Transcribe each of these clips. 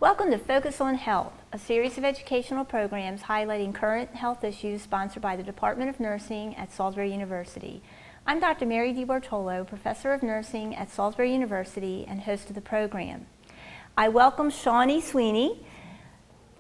Welcome to Focus on Health, a series of educational programs highlighting current health issues sponsored by the Department of Nursing at Salisbury University. I'm Dr. Mary DiBartolo, Professor of Nursing at Salisbury University and host of the program. I welcome Shawnee Sweeney.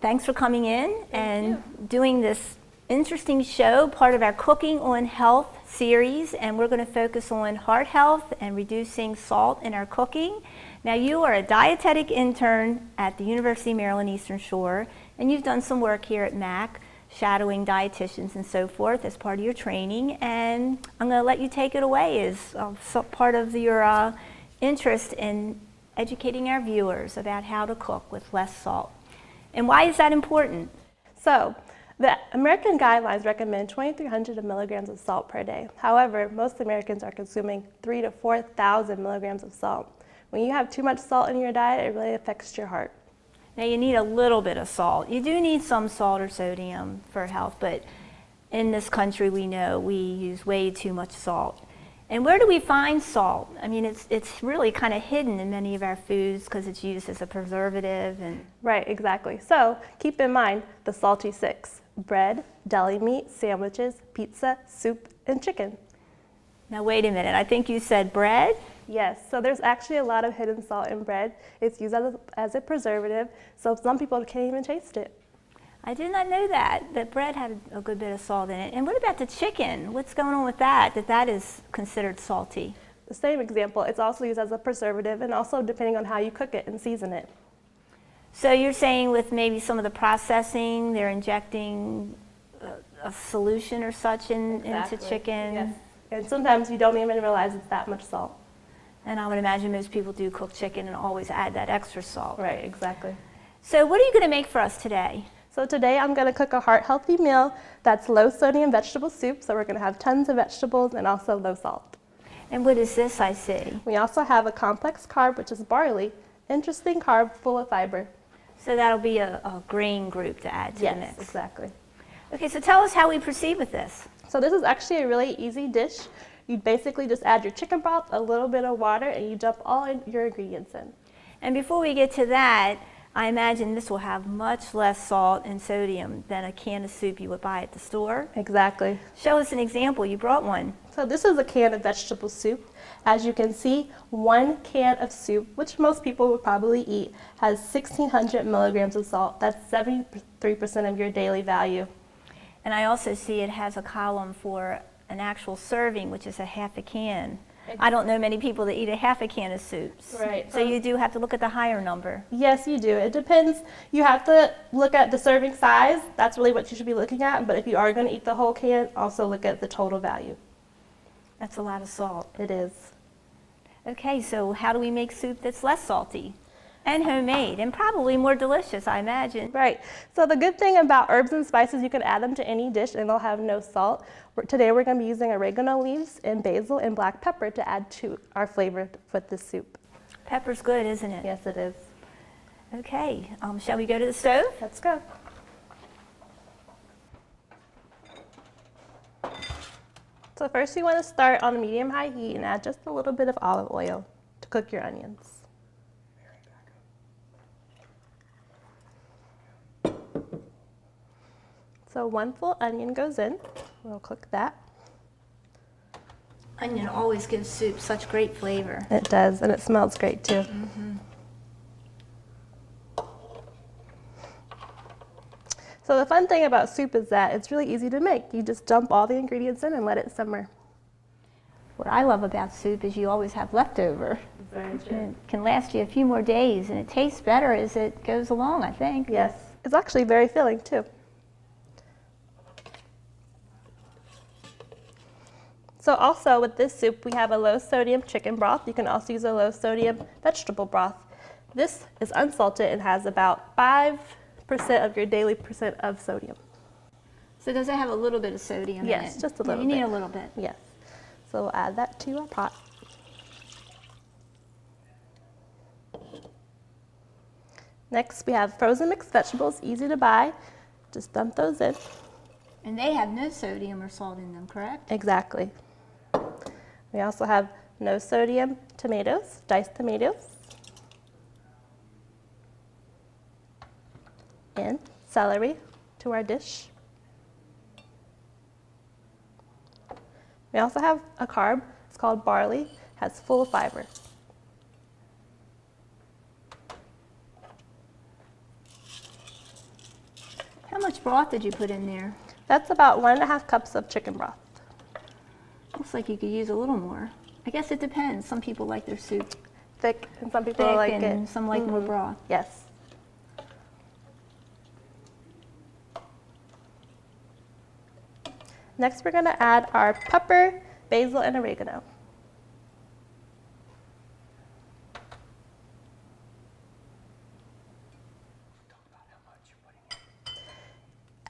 Thanks for coming in and doing this interesting show, part of our Cooking on Health series, and we're going to focus on heart health and reducing salt in our cooking. Now, you are a dietetic intern at the University of Maryland Eastern Shore, and you've done some work here at MAC, shadowing dietitians and so forth as part of your training, and I'm going to let you take it away as part of your interest in educating our viewers about how to cook with less salt. And why is that important? So, the American guidelines recommend 2,300 milligrams of salt per day. However, most Americans are consuming 3,000 to 4,000 milligrams of salt. When you have too much salt in your diet, it really affects your heart. Now, you need a little bit of salt. You do need some salt or sodium for health, but in this country we know we use way too much salt. And where do we find salt? I mean, it's really kind of hidden in many of our foods because it's used as a preservative. Right, exactly. So keep in mind the salty six: bread, deli meat, sandwiches, pizza, soup, and chicken. Now wait a minute, I think you said bread? Yes, so there's actually a lot of hidden salt in bread. It's used as a preservative, so some people can't even taste it. I did not know that bread had a good bit of salt in it. And what about the chicken? What's going on with that is considered salty? The same example, it's also used as a preservative and also depending on how you cook it and season it. So you're saying with maybe some of the processing, they're injecting a solution or such into chicken? Yes. And sometimes you don't even realize it's that much salt. And I would imagine most people do cook chicken and always add that extra salt. Right, exactly. So what are you going to make for us today? So today I'm going to cook a heart-healthy meal that's low-sodium vegetable soup. So we're going to have tons of vegetables and also low salt. And what is this I see? We also have a complex carb, which is barley. Interesting carb, full of fiber. So that'll be a grain group to add to the mix. Yes, exactly. Okay, so tell us how we proceed with this. So this is actually a really easy dish. You basically just add your chicken broth, a little bit of water, and you dump all your ingredients in. And before we get to that, I imagine this will have much less salt and sodium than a can of soup you would buy at the store. Exactly. Show us an example. You brought one. So this is a can of vegetable soup. As you can see, 1 can of soup, which most people would probably eat, has 1,600 milligrams of salt. That's 73% of your daily value. And I also see it has a column for an actual serving, which is a half a can. I don't know many people that eat a half a can of soups. Right. So you do have to look at the higher number. Yes, you do. It depends. You have to look at the serving size. That's really what you should be looking at. But if you are going to eat the whole can, also look at the total value. That's a lot of salt. It is. Okay, so how do we make soup that's less salty and homemade and probably more delicious, I imagine? Right. So the good thing about herbs and spices, you can add them to any dish and they'll have no salt. Today we're going to be using oregano leaves and basil and black pepper to add to our flavor with this soup. Pepper's good, isn't it? Yes, it is. Okay, shall we go to the stove? Let's go. So first you want to start on a medium-high heat and add just a little bit of olive oil to cook your onions. So 1 full onion goes in. We'll cook that. Onion always gives soup such great flavor. It does, and it smells great too. Mm-hmm. So the fun thing about soup is that it's really easy to make. You just dump all the ingredients in and let it simmer. What I love about soup is you always have leftover. Very true. It can last you a few more days, and it tastes better as it goes along, I think. Yes, it's actually very filling too. So also with this soup, we have a low sodium chicken broth. You can also use a low sodium vegetable broth. This is unsalted and has about 5% of your daily percent of sodium. So does it have a little bit of sodium in it? Yes, just a little bit. You bit. need a little bit. Yes. So we'll add that to our pot. Next, we have frozen mixed vegetables, easy to buy. Just dump those in. And they have no sodium or salt in them, correct? Exactly. We also have no sodium tomatoes, diced tomatoes. and celery to our dish. We also have a carb. It's called barley. Has full of fiber. How much broth did you put in there? That's about 1.5 cups of chicken broth. Looks like you could use a little more. I guess it depends. Some people like their soup Thick, and some people thick, like and it. some like more broth. Yes. Next, we're going to add our pepper, basil, and oregano.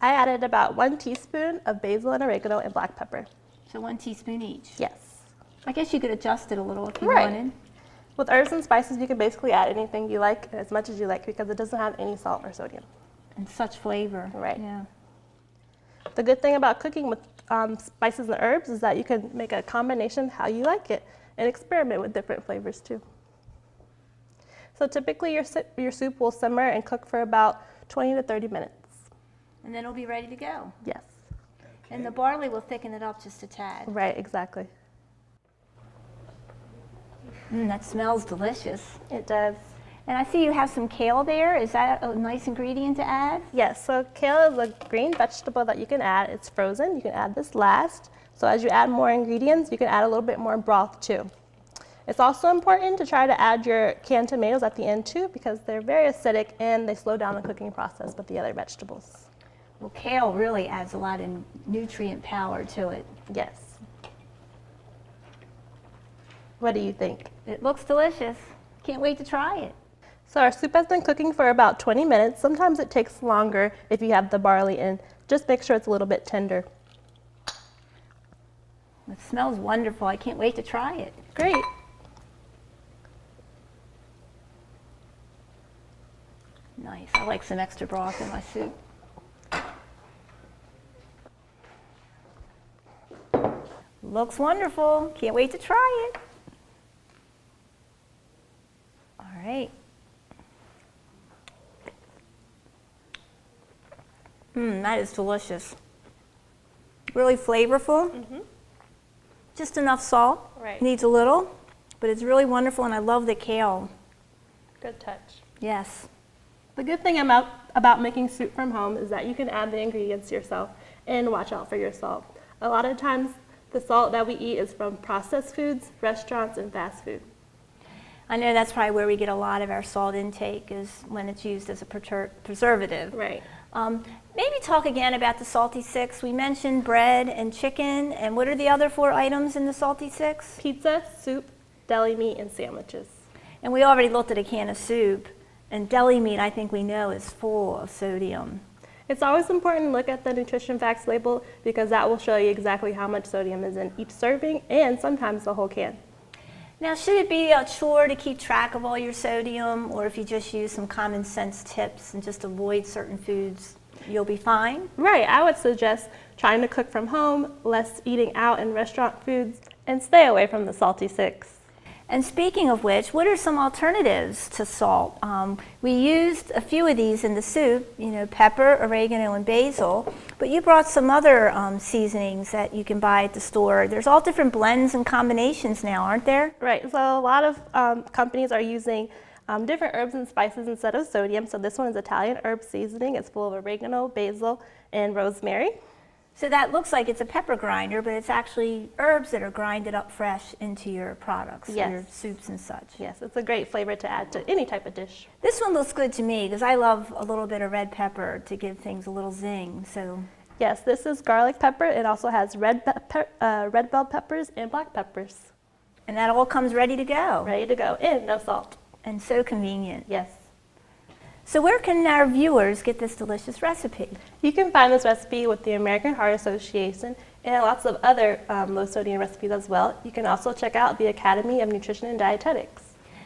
I added about 1 teaspoon of basil and oregano and black pepper. So 1 teaspoon each. Yes. I guess you could adjust it a little if you Right. wanted. With herbs and spices, you can basically add anything you like, as much as you like, because it doesn't have any salt or sodium. And such flavor. Right. Yeah. The good thing about cooking with spices and herbs is that you can make a combination how you like it and experiment with different flavors too. So typically your soup will simmer and cook for about 20 to 30 minutes. And then it'll be ready to go. Yes. And the barley will thicken it up just a tad. Right, exactly. That smells delicious. It does. And I see you have some kale there. Is that a nice ingredient to add? Yes, so kale is a green vegetable that you can add. It's frozen. You can add this last. So as you add more ingredients, you can add a little bit more broth too. It's also important to try to add your canned tomatoes at the end too, because they're very acidic and they slow down the cooking process with the other vegetables. Well, kale really adds a lot of nutrient power to it. Yes. What do you think? It looks delicious. Can't wait to try it. So our soup has been cooking for about 20 minutes. Sometimes it takes longer if you have the barley in. Just make sure it's a little bit tender. It smells wonderful. I can't wait to try it. Great. Nice. I like some extra broth in my soup. Looks wonderful. Can't wait to try it. All right. That is delicious. Really flavorful. Just enough salt. Right. Needs a little, but it's really wonderful, and I love the kale. Good touch. Yes. The good thing about making soup from home is that you can add the ingredients yourself and watch out for your salt. A lot of times the salt that we eat is from processed foods, restaurants, and fast food. I know that's probably where we get a lot of our salt intake, is when it's used as a preservative. Right. Maybe talk again about the Salty Six. We mentioned bread and chicken, and what are the other 4 items in the Salty Six? Pizza, soup, deli meat, and sandwiches. And we already looked at a can of soup, and deli meat, I think we know, is full of sodium. It's always important to look at the nutrition facts label, because that will show you exactly how much sodium is in each serving and sometimes the whole can. Now, should it be a chore to keep track of all your sodium, or if you just use some common sense tips and just avoid certain foods, you'll be fine? Right, I would suggest trying to cook from home, less eating out in restaurant foods, and stay away from the Salty Six. And speaking of which, what are some alternatives to salt? We used a few of these in the soup, pepper, oregano, and basil, but you brought some other seasonings that you can buy at the store. There's all different blends and combinations now, aren't there? Right, so a lot of companies are using different herbs and spices instead of sodium. So this one is Italian herb seasoning. It's full of oregano, basil, and rosemary. So that looks like it's a pepper grinder, but it's actually herbs that are grinded up fresh into your products, Yes. your soups and such. Yes, it's a great flavor to add to any type of dish. This one looks good to me because I love a little bit of red pepper to give things a little zing. So Yes, this is garlic pepper. It also has red bell peppers and black peppers. and that all comes ready to go. Ready to go, and no salt. And so convenient. Yes. So where can our viewers get this delicious recipe? You can find this recipe with the American Heart Association and lots of other low sodium recipes as well. You can also check out the Academy of Nutrition and Dietetics.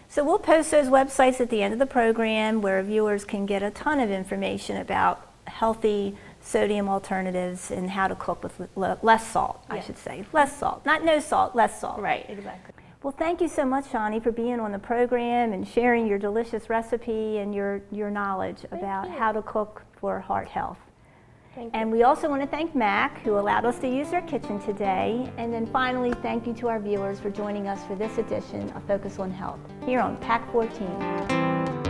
So we'll post those websites at the end of the program where viewers can get a ton of information about healthy sodium alternatives and how to cook with less salt, I should say. Less salt. Not no salt, less salt. Right, exactly. Well, thank you so much, Shawnee, for being on the program and sharing your delicious recipe and your knowledge about how to cook for heart health. Thank you. And we also want to thank MAC, who allowed us to use their kitchen today. And then finally, thank you to our viewers for joining us for this edition of Focus on Health here on PAC 14.